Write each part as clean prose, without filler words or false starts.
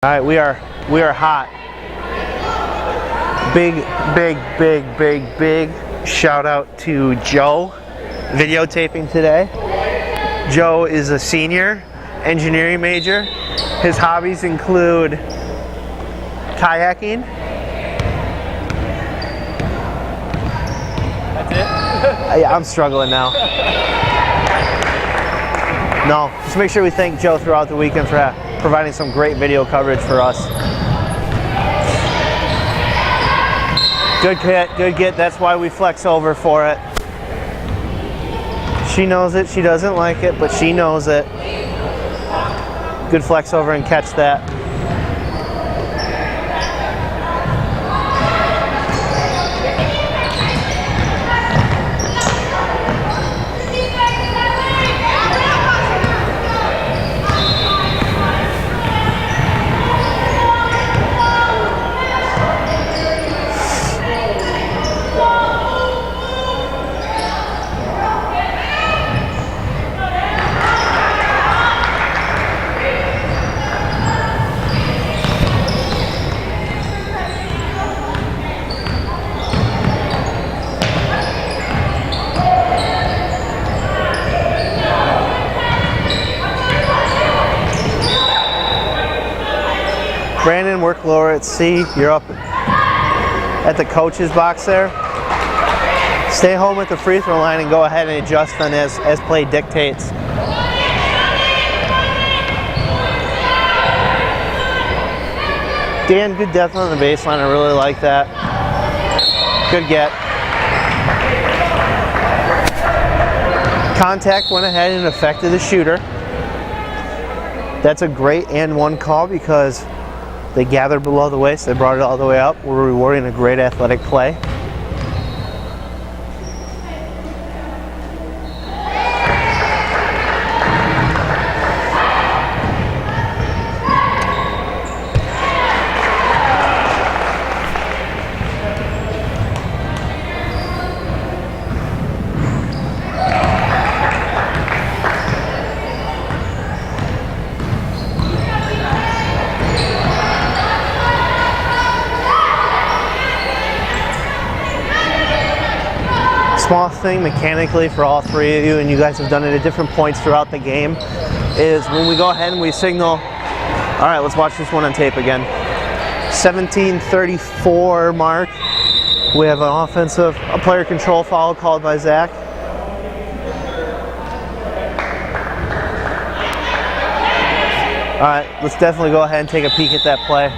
All right, we are hot. Big shout out to Joe, videotaping today. Joe is a senior engineering major. His hobbies include kayaking. That's it? Yeah, I'm struggling now. No, just make sure we thank Joe throughout the weekend for providing some great video coverage for us. Good get. That's why we flex over for it. She knows it. She doesn't like it, but she knows it. Good flex over and catch that. Brandon, work lower at C. You're up at the coach's box there. Stay home at the free throw line and go ahead and adjust then as play dictates. Dan, good depth on the baseline. I really like that. Good get. Contact went ahead and affected the shooter. That's a great and one call because they gathered below the waist, they brought it all the way up. We're rewarding a great athletic play. Small thing mechanically for all three of you, and you guys have done it at different points throughout the game, is when we go ahead and we signal, all right, let's watch this one on tape again. 17:34 mark. We have a player control foul called by Zach. All right, let's definitely go ahead and take a peek at that play.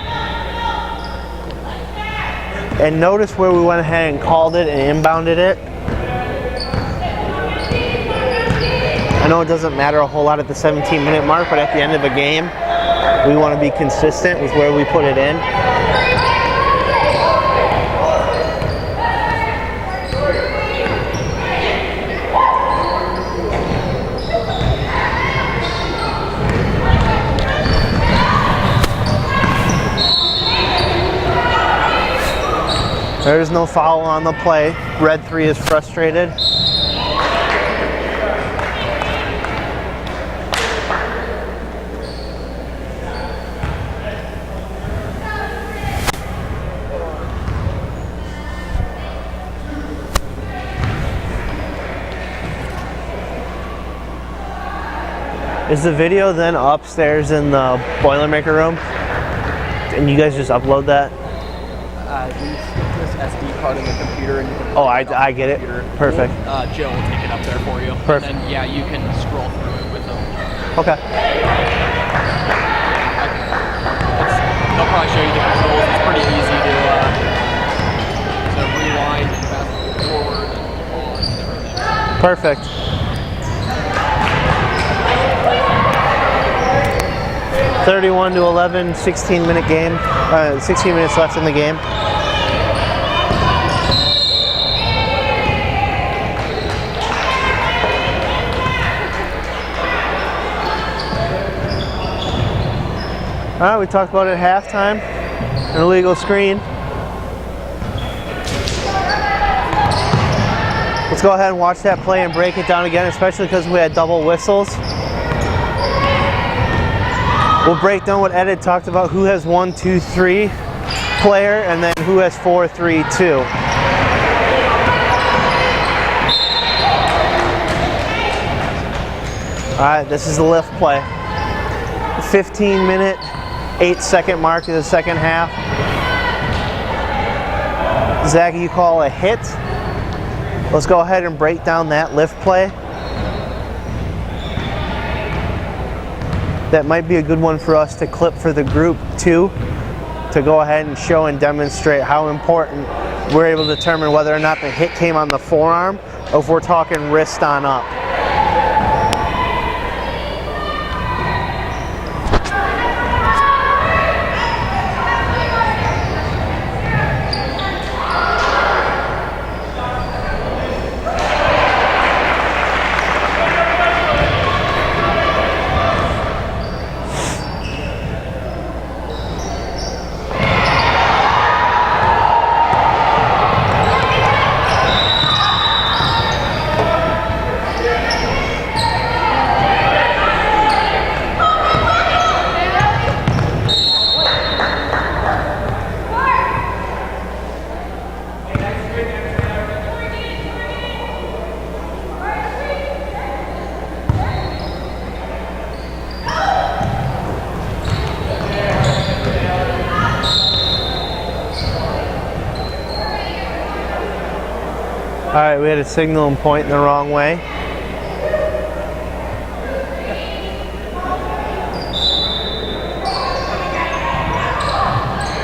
And notice where we went ahead and called it and inbounded it. I know it doesn't matter a whole lot at the 17-minute mark, but at the end of a game, we want to be consistent with where we put it in. There's no foul on the play. Red 3 is frustrated. Is the video then upstairs in the Boilermaker room? And you guys just upload that? We stick this SD card in the computer and you can I get it. Perfect. Joe will take it up there for you. Perfect. And then, yeah, you can scroll through it with them. Okay. They'll probably show you the controls. It's pretty easy to rewind and fast forward and pause and everything. Perfect. (31-11), 16-minute game. 16 minutes left in the game. All right, we talked about it at halftime. An illegal screen. Let's go ahead and watch that play and break it down again, especially because we had double whistles. We'll break down what Ed talked about, who has 1, 2, 3 player, and then who has 4, 3, 2. Alright, this is the lift play. 15-minute, 8-second mark of the second half. Zach, you call a hit. Let's go ahead and break down that lift play. That might be a good one for us to clip for the group too, to go ahead and show and demonstrate how important we're able to determine whether or not the hit came on the forearm or if we're talking wrist on up. Alright, we had a signal and point in the wrong way.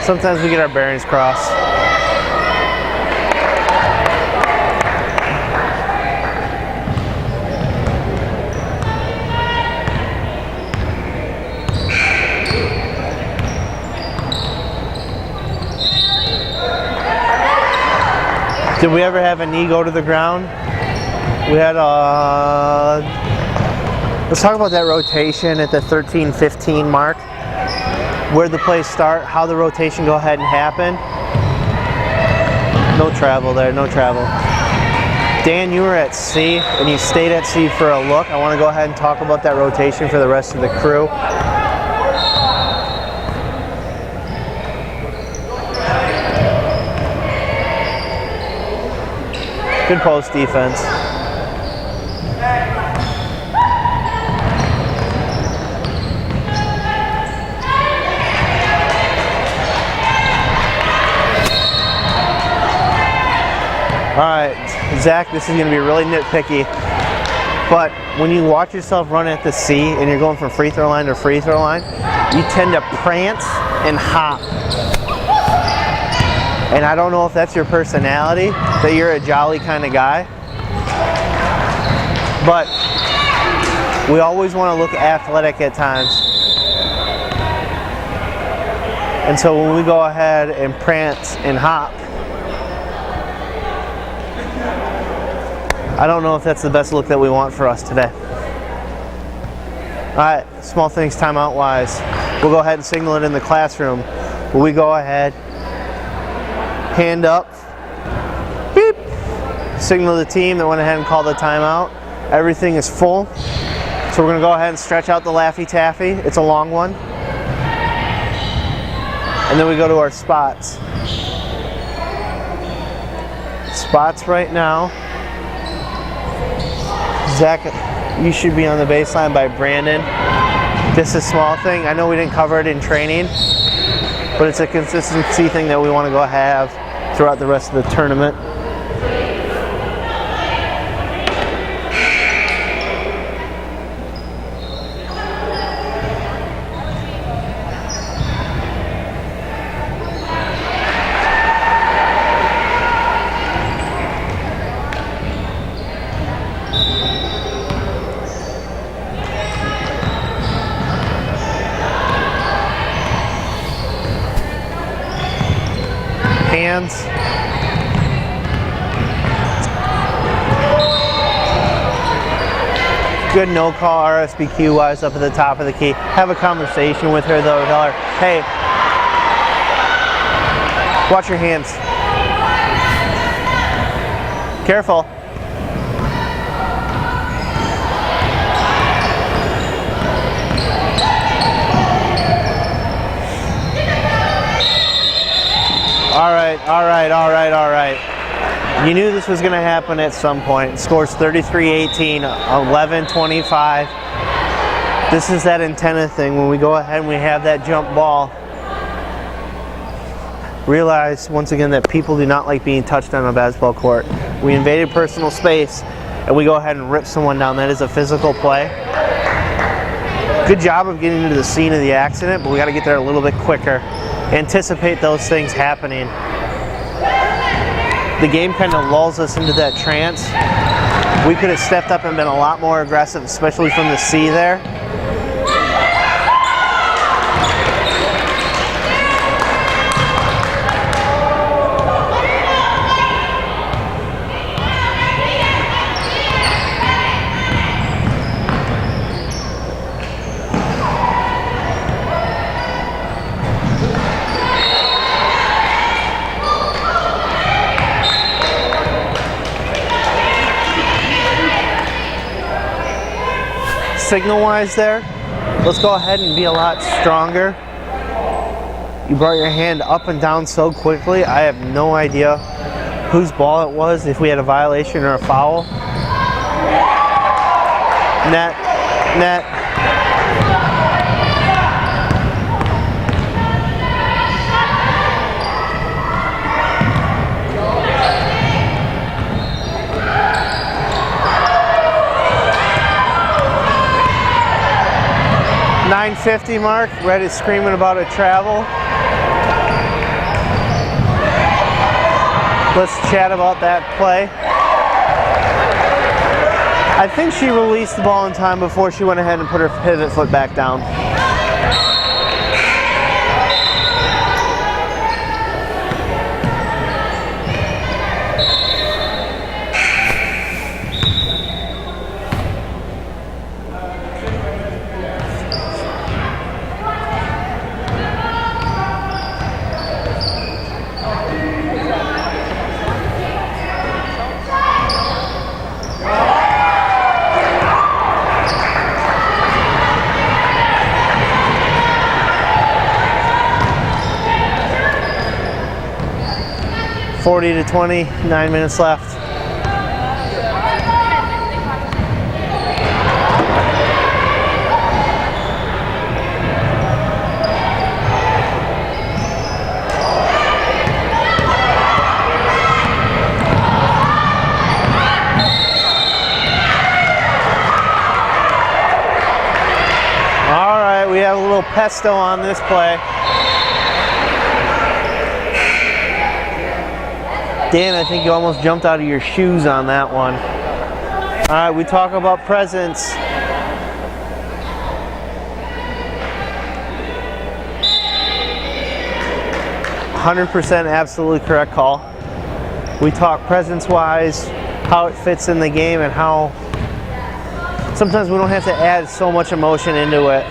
Sometimes we get our bearings crossed. Did we ever have a knee go to the ground? We had a... Let's talk about that rotation at the 13-15 mark. Where'd the plays start? How the rotation go ahead and happen? No travel there, no travel. Dan, you were at C and you stayed at C for a look. I want to go ahead and talk about that rotation for the rest of the crew. Good post defense. All right, Zach, this is going to be really nitpicky, but when you watch yourself run at the C and you're going from free throw line to free throw line, you tend to prance and hop. And I don't know if that's your personality, that you're a jolly kind of guy, but we always want to look athletic at times. And so when we go ahead and prance and hop, I don't know if that's the best look that we want for us today. All right, small things timeout wise. We'll go ahead and signal it in the classroom. Will we go ahead, hand up, beep, signal the team that went ahead and called the timeout. Everything is full. So we're gonna go ahead and stretch out the Laffy Taffy. It's a long one. And then we go to our spots. Spots right now. Zach, you should be on the baseline by Brandon. This is a small thing. I know we didn't cover it in training, but it's a consistency thing that we want to go have throughout the rest of the tournament. Hands. Good no call RSBQ wise up at the top of the key. Have a conversation with her though. Tell her, hey, watch your hands. Careful. All right, all right, all right, all right. You knew this was going to happen at some point. Scores 33-18, 11-25. This is that antenna thing. When we go ahead and we have that jump ball, realize once again that people do not like being touched on a basketball court. We invaded personal space and we go ahead and rip someone down. That is a physical play. Good job of getting to the scene of the accident, but we got to get there a little bit quicker. Anticipate those things happening. The game kind of lulls us into that trance. We could have stepped up and been a lot more aggressive, especially from the C there. Signal-wise there, let's go ahead and be a lot stronger. You brought your hand up and down so quickly, I have no idea whose ball it was, if we had a violation or a foul. Net, net. .950 mark, Red is screaming about a travel. Let's chat about that play. I think she released the ball in time before she went ahead and put her pivot foot back down. .40-20, 9 minutes left. All right, we have a little pesto on this play. Dan, I think you almost jumped out of your shoes on that one. All right, we talk about presence. %, absolutely correct call. We talk presence-wise, how it fits in the game, and how sometimes we don't have to add so much emotion into it.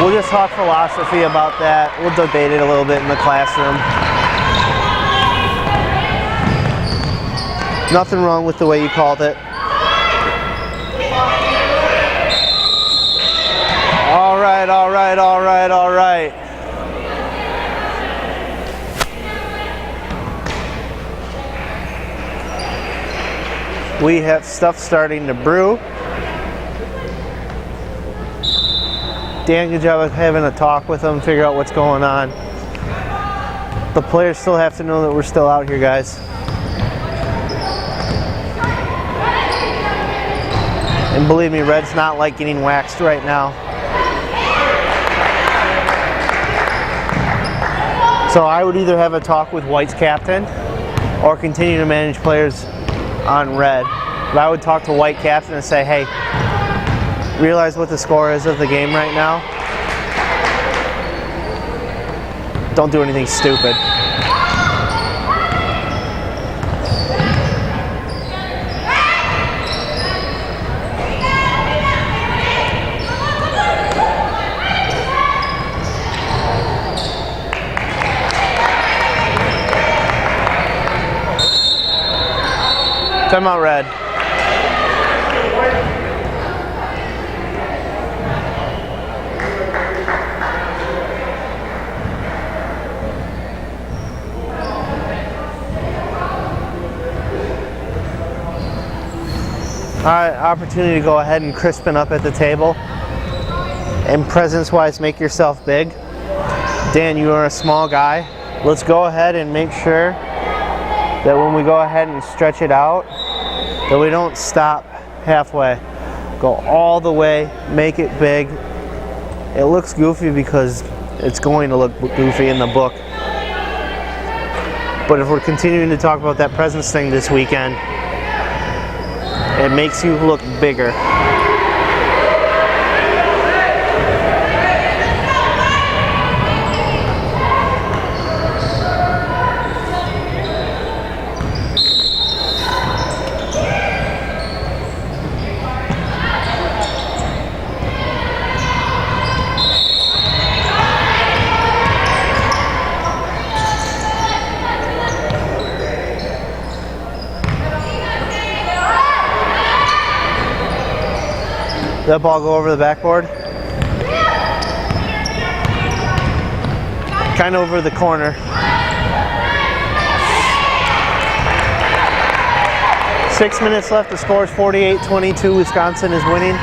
We'll just talk philosophy about that. We'll debate it a little bit in the classroom. Nothing wrong with the way you called it. All right, all right, all right, all right. We have stuff starting to brew. Dan, good job of having a talk with them, figure out what's going on. The players still have to know that we're still out here, guys. And believe me, Red's not like getting waxed right now. So I would either have a talk with White's captain or continue to manage players on Red. But I would talk to White captain and say, hey, realize what the score is of the game right now. Don't do anything stupid. Timeout, Red. All right, opportunity to go ahead and crispen up at the table. And presence-wise, make yourself big. Dan, you are a small guy. Let's go ahead and make sure that when we go ahead and stretch it out, that we don't stop halfway. Go all the way, make it big. It looks goofy because it's going to look goofy in the book. But if we're continuing to talk about that presence thing this weekend, it makes you look bigger. That ball go over the backboard? Kind of over the corner. 6 minutes left. The score is 48-22. Wisconsin is winning.